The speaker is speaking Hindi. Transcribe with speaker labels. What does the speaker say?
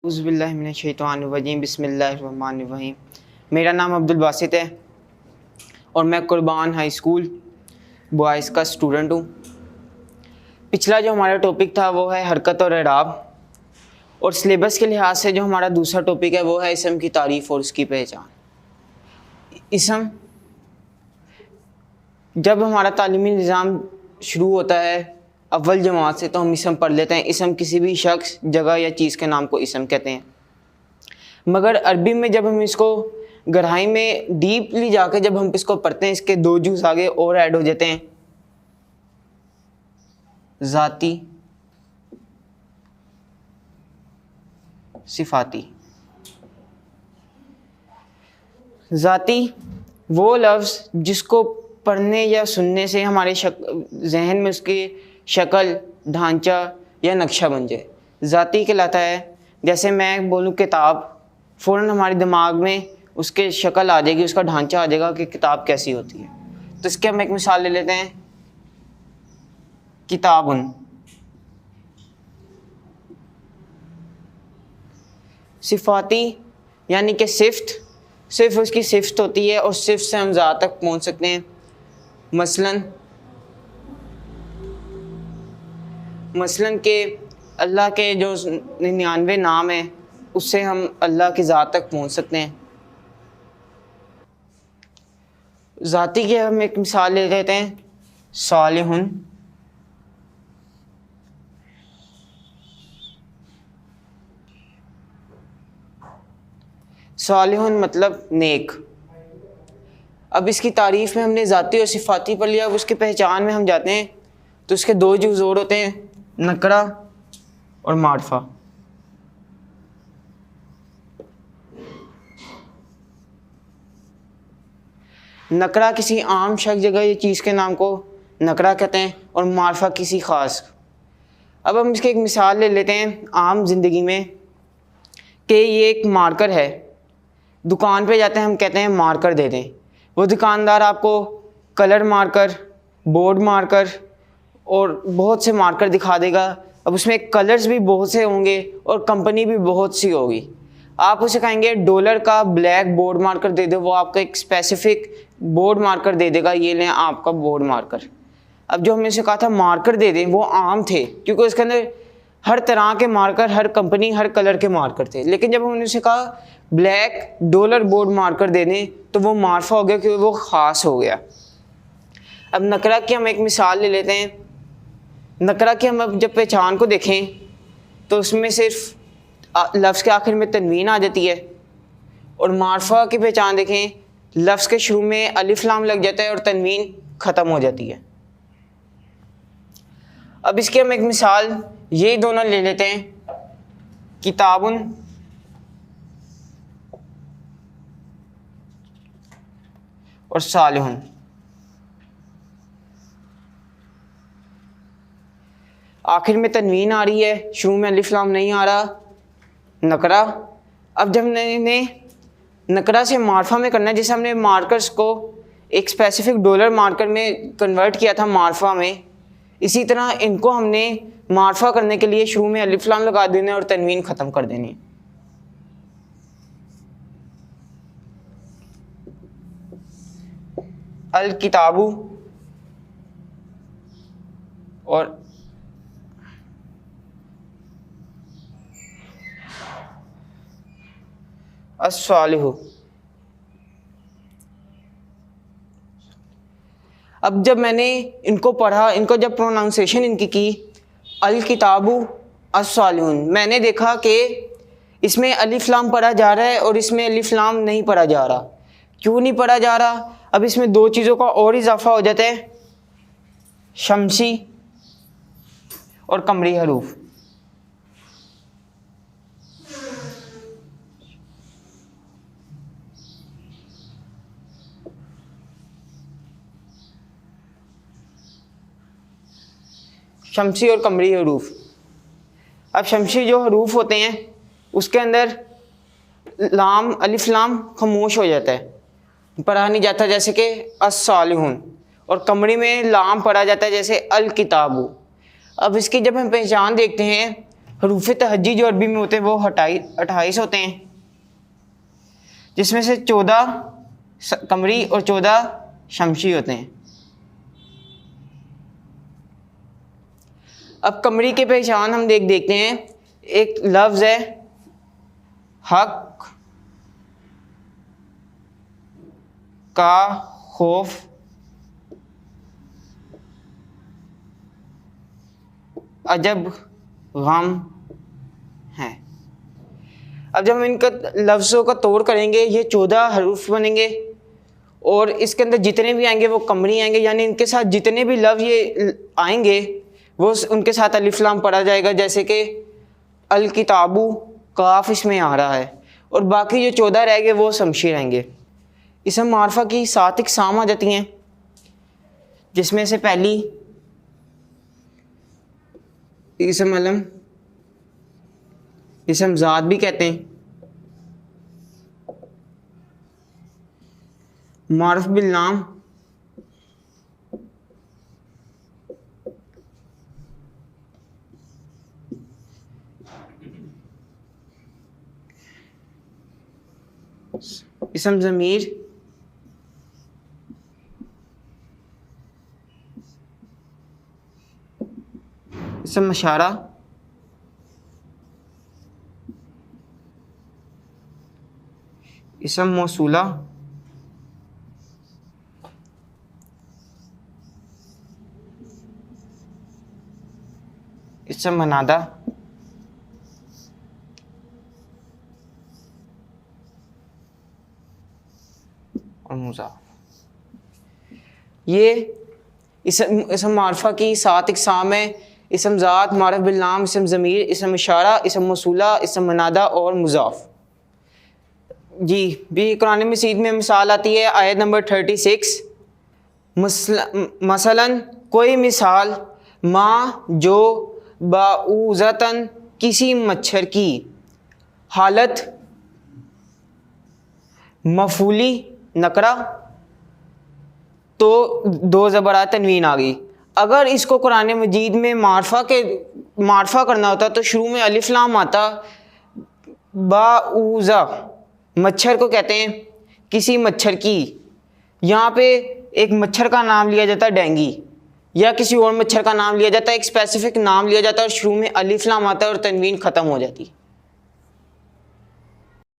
Speaker 1: उज़्बिल्लाहिमिनश्शैतानिर्रजीम बिस्मिल्लाहिर्रहमानिर्रहीम। मेरा नाम अब्दुल बासित है और मैं कुर्बान हाई स्कूल बॉयज़ का स्टूडेंट हूँ। पिछला जो हमारा टॉपिक था वो है हरकत और एराब, और सिलेबस के लिहाज से जो हमारा दूसरा टॉपिक है वो है इसम की तारीफ़ और उसकी पहचान। इसम, जब हमारा तालीमी निज़ाम शुरू होता है अव्वल जमात से तो हम इसम पढ़ लेते हैं। इसम किसी भी शख्स, जगह या चीज़ के नाम को इसम कहते हैं। मगर अरबी में जब हम इसको गहराई में डीपली जाके जब हम इसको पढ़ते हैं, इसके दो जूज़ आगे और ऐड हो जाते हैं, ज़ाती, सिफाती। ज़ाती वो लफ्ज़ जिसको पढ़ने या सुनने से हमारे जहन में उसकी शक्ल, ढांचा या नक्शा बन जाए, ज़ाती कहलाता है। जैसे मैं बोलूँ किताब, फ़ौरन हमारे दिमाग में उसके शक्ल आ जाएगी, उसका ढांचा आ जाएगा कि किताब कैसी होती है। तो इसके हम एक मिसाल ले लेते हैं, किताबुन। सिफाती यानी कि सिर्फ उसकी सिफ्त होती है और सिर्फ से हम ज़ात तक पहुँच सकते हैं। मसलन के अल्लाह के जो 99 नाम है उससे हम अल्लाह की ज़ात तक पहुँच सकते हैं। ज़ाती की हम एक मिसाल ले लेते हैं, सालिहुन। सालिहुन मतलब नेक। अब इसकी तारीफ़ में हमने ज़ाती और सिफाती पढ़ लिया। अब उसकी पहचान में हम जाते हैं तो उसके दो जुज़ और होते हैं, नकरा और मार्फा। नकरा किसी आम शख्स, जगह या चीज़ के नाम को नकरा कहते हैं और मार्फा किसी ख़ास। अब हम इसकी एक मिसाल ले लेते हैं आम ज़िंदगी में कि ये एक मार्कर है। दुकान पे जाते हैं, हम कहते हैं मार्कर दे दें। वो दुकानदार आपको कलर मार्कर, बोर्ड मार्कर और बहुत से मार्कर दिखा देगा। अब उसमें कलर्स भी बहुत से होंगे और कंपनी भी बहुत सी होगी। आप उसे कहेंगे डॉलर का ब्लैक बोर्ड मार्कर दे दो, वो आपका एक स्पेसिफिक बोर्ड मार्कर दे देगा, ये लें आपका बोर्ड मार्कर। अब जो हमने उसे कहा था मार्कर दे दें, वो आम थे क्योंकि उसके अंदर हर तरह के मार्कर, हर कंपनी, हर कलर के मार्कर थे। लेकिन जब हमने उसे कहा ब्लैक डॉलर बोर्ड मार्कर दे दें तो वो मार्फा हो गया क्योंकि वो ख़ास हो गया। अब नकरा की हम एक मिसाल ले लेते हैं। नकरा की हम अब जब पहचान को देखें तो उसमें सिर्फ लफ्ज़ के आखिर में तनवीन आ जाती है, और मार्फा की पहचान देखें, लफ्ज़ के शुरू में अलिफ लाम लग जाता है और तनवीन ख़त्म हो जाती है। अब इसकी हम एक मिसाल ये दोनों ले लेते हैं, किताबुन और सालिहुन। आखिर में तनवीन आ रही है, शुरू में अलिफ लाम नहीं आ रहा, नकरा। अब जब हमने नकरा से मार्फा में करना है, जैसे हमने मार्कर्स को एक स्पेसिफिक डॉलर मार्कर में कन्वर्ट किया था मार्फा में, इसी तरह इनको हमने मार्फा करने के लिए शुरू में अलिफ लाम लगा देना और तनवीन ख़त्म कर देनी। अल किताबु और अस्सालिहु। अब जब मैंने इनको पढ़ा, इनको जब प्रोनाउंसिएशन इनकी की, अल किताबु अस्सालिहुन, मैंने देखा कि इसमें अलिफ लाम पढ़ा जा रहा है और इसमें अलिफ लाम नहीं पढ़ा जा रहा। क्यों नहीं पढ़ा जा रहा? अब इसमें दो चीज़ों का और इजाफा हो जाता है, शमसी और कमरी हरूफ। शमसी और कमरी हरूफ। अब शमसी जो हरूफ होते हैं उसके अंदर लाम, अलिफ लाम खामोश हो जाता है, पढ़ा नहीं जाता, जैसे कि अस्सालिहुन, और कमरी में लाम पढ़ा जाता है जैसे अल किताबु। अब इसकी जब हम पहचान देखते हैं हरूफ तहज्जी जो अरबी में होते हैं वो 28 होते हैं, जिसमें से 14 कमरी और 14 शमशी होते हैं। अब कमरी के पहचान हम देखते हैं। एक लफ्ज़ है हक का खौफ, अजब गम है। अब जब हम इनका लफ्ज़ों का तोड़ करेंगे ये 14 हरूफ बनेंगे और इसके अंदर जितने भी आएंगे वो कमरी आएंगे, यानी इनके साथ जितने भी लफ्ज़ ये आएंगे वो उनके साथ अलिफ लाम पढ़ा जाएगा। जैसे कि अल किताबू काफ इसमें आ रहा है और बाकी जो 14 रह गए वो शमशी रहेंगे। इसम मारफा की 7 इक़साम आ जाती हैं, जिसमें से पहली इसम अलम, इसम ज़ात भी कहते हैं, मारुफ बिल नाम, इसम ज़मीर, इसम इशारा, इसम मौसूला, इसम मनादा, और मुज़ाफ। ये इसम मारफा की 7 इक़साम है। इसम ज़ात, मारफ बिल नाम, इसम ज़मीर, इसम इशारा, इसम मौसूला, इसम मनादा और मुज़ाफ। जी भी कुरान मजीद में मिसाल आती है आयत नंबर 36, मसलन कोई मिसाल, माँ जो बाऊज़तन किसी मच्छर की, हालत मफूली नकरा, तो 2 ज़बरात तनवीन आ गई। अगर इसको कुरान मजीद में मारफा करना होता तो शुरू में अलिफ लाम आता। बाऊज़ा मच्छर को कहते हैं, किसी मच्छर की, यहाँ पे एक मच्छर का नाम लिया जाता है डेंगी, या किसी और मच्छर का नाम लिया जाता है, एक स्पेसिफिक नाम लिया जाता है और शुरू में अलिफ लाम आता है और तनवीन ख़त्म हो जाती है।